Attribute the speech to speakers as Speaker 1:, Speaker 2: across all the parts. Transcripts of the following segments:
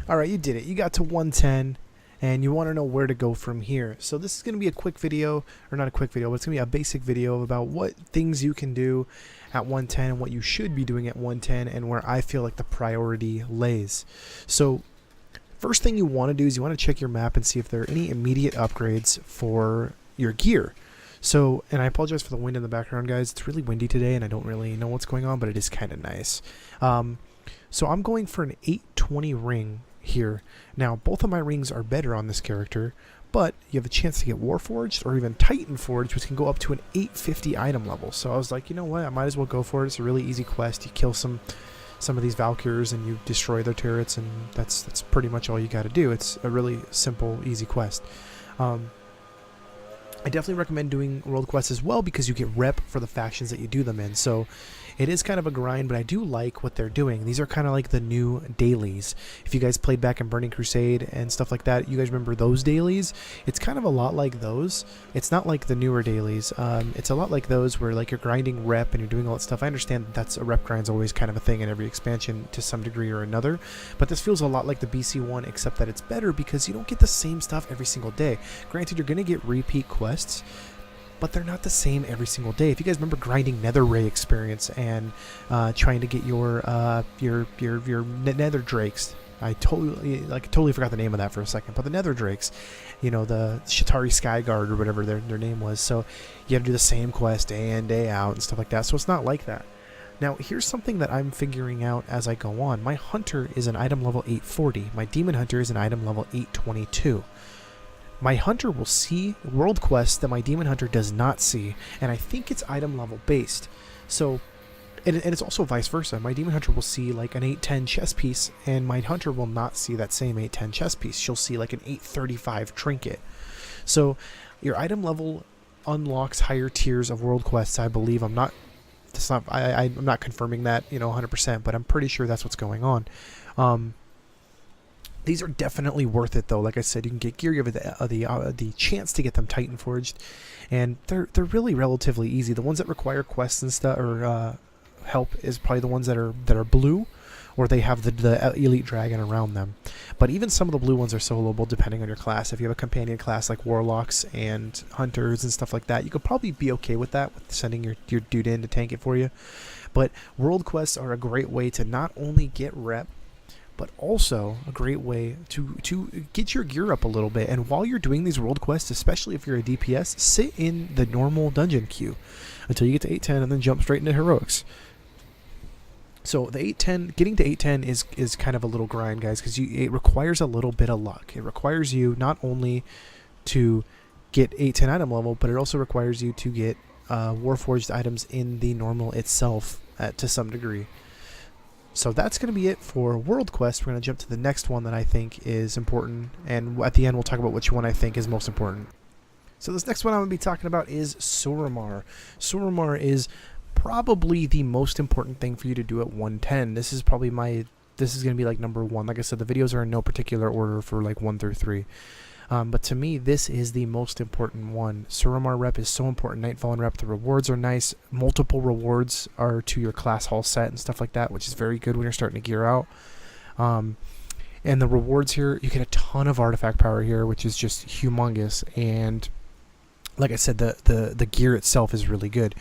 Speaker 1: Alright, you did it. You got to 110, and you want to know where to go from here. So this is going to be a quick video, or not a quick video, but it's going to be a basic video about what things you can do at 110 and what you should be doing at 110 and where I feel like the priority lays. So first thing you want to do is you want to check your map and see if there are any immediate upgrades for your gear. So, and I apologize for the wind in the background, guys. It's really windy today and I don't really know what's going on, but it is kind of nice. So I'm going for an 820 ring here. Now, both of my rings are better on this character, but you have a chance to get Warforged or even Titan Forged, which can go up to an 850 item level. So I was like, you know what, I might as well go for it. It's a really easy quest. You kill some of these Valkyrs and you destroy their turrets, and that's pretty much all you got to do. It's a really simple, easy quest. I definitely recommend doing world quests as well because you get rep for the factions that you do them in. So it is kind of a grind, but I do like what they're doing. These are kind of like the new dailies. If you guys played back in Burning Crusade and stuff like that, you guys remember those dailies? It's kind of a lot like those. It's not like the newer dailies. It's a lot like those where like you're grinding rep and you're doing all that stuff. I understand that's a rep grind's always kind of a thing in every expansion to some degree or another, but this feels a lot like the BC one, except that it's better because you don't get the same stuff every single day. Granted, you're going to get repeat quests, but they're not the same every single day. If you guys remember grinding Nether Ray experience and trying to get your Nether Drakes, I totally forgot the name of that for a second, but the Nether Drakes, you know, the Shatari Skyguard or whatever their name was. So you have to do the same quest day in, day out and stuff like that. So it's not like that. Now, here's something that I'm figuring out as I go on. My Hunter is an item level 840. My Demon Hunter is an item level 822. My Hunter will see world quests that my Demon Hunter does not see, and I think it's item level based. So, and it's also vice versa. My Demon Hunter will see like an 810 chess piece, and my Hunter will not see that same 810 chess piece. She'll see like an 835 trinket. So, your item level unlocks higher tiers of world quests, I believe. I'm not confirming that, you know, 100%, but I'm pretty sure that's what's going on. These are definitely worth it, though. Like I said, you can get gear. You have the chance to get them Titan Forged, and they're really relatively easy. The ones that require quests and stuff or help is probably the ones that are blue, or they have the elite dragon around them. But even some of the blue ones are soloable depending on your class. If you have a companion class like warlocks and hunters and stuff like that, you could probably be okay with that, with sending your dude in to tank it for you. But world quests are a great way to not only get rep, but also a great way to get your gear up a little bit. And while you're doing these world quests, especially if you're a DPS, sit in the normal dungeon queue until you get to 810 and then jump straight into heroics. So the 810, getting to 810 is kind of a little grind, guys, because it requires a little bit of luck. It requires you not only to get 810 item level, but it also requires you to get Warforged items in the normal itself to some degree. So that's going to be it for World Quest. We're going to jump to the next one that I think is important, and at the end we'll talk about which one I think is most important. So this next one I'm going to be talking about is Suramar. Suramar is probably the most important thing for you to do at 110. This is probably this is going to be like number one. Like I said, the videos are in no particular order for like 1 through 3. But to me, this is the most important one. Suramar rep is so important. Nightfall and rep, the rewards are nice. Multiple rewards are to your class hall set and stuff like that, which is very good when you're starting to gear out. And the rewards here, you get a ton of artifact power here, which is just humongous. And like I said, the gear itself is really good.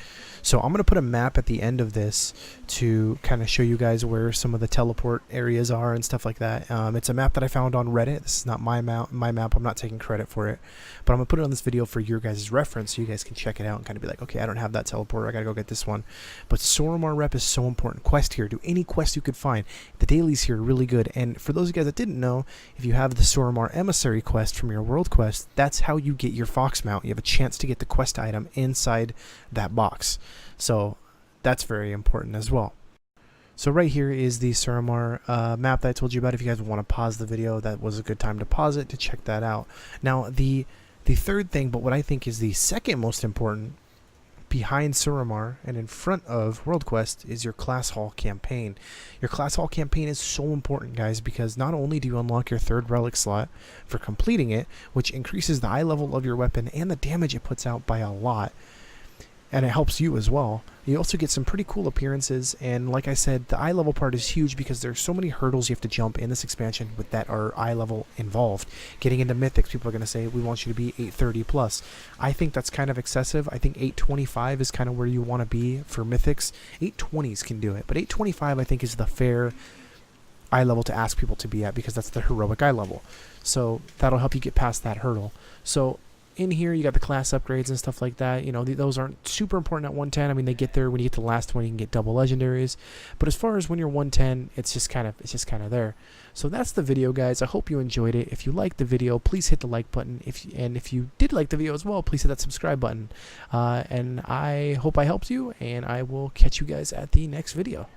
Speaker 1: So I'm going to put a map at the end of this to kind of show you guys where some of the teleport areas are and stuff like that. It's a map that I found on Reddit. This is not my map. I'm not taking credit for it. But I'm going to put it on this video for your guys' reference so you guys can check it out and kind of be like, okay, I don't have that teleporter. I got to go get this one. But Suramar rep is so important. Quest here. Do any quest you could find. The dailies here are really good. And for those of you guys that didn't know, if you have the Suramar Emissary quest from your world quest, that's how you get your Fox mount. You have a chance to get the quest item inside that box. So that's very important as well. So right here is the Suramar map that I told you about. If you guys want to pause the video, that was a good time to pause it to check that out. Now the third thing, but what I think is the second most important, behind Suramar and in front of World Quest, is your Class Hall campaign. Your Class Hall campaign is so important, guys, because not only do you unlock your 3rd relic slot for completing it, which increases the eye level of your weapon and the damage it puts out by a lot, and it helps you as well. You also get some pretty cool appearances, and like I said, the eye level part is huge because there's so many hurdles you have to jump in this expansion with that are eye level involved. Getting into mythics, people are going to say we want you to be 830 plus. I think that's kind of excessive. I think 825 is kind of where you want to be for mythics. 820s can do it, but 825 I think is the fair eye level to ask people to be at, because that's the heroic eye level. So that'll help you get past that hurdle. So in here you got the class upgrades and stuff like that. You know, those aren't super important at 110. I mean, they get there when you get to the last one. You can get double legendaries, but as far as when you're 110, it's just kind of there. So that's the video, guys. I hope you enjoyed it. If you liked the video, please hit the like button. If you did like the video as well, please hit that subscribe button. And I hope I helped you, and I will catch you guys at the next video.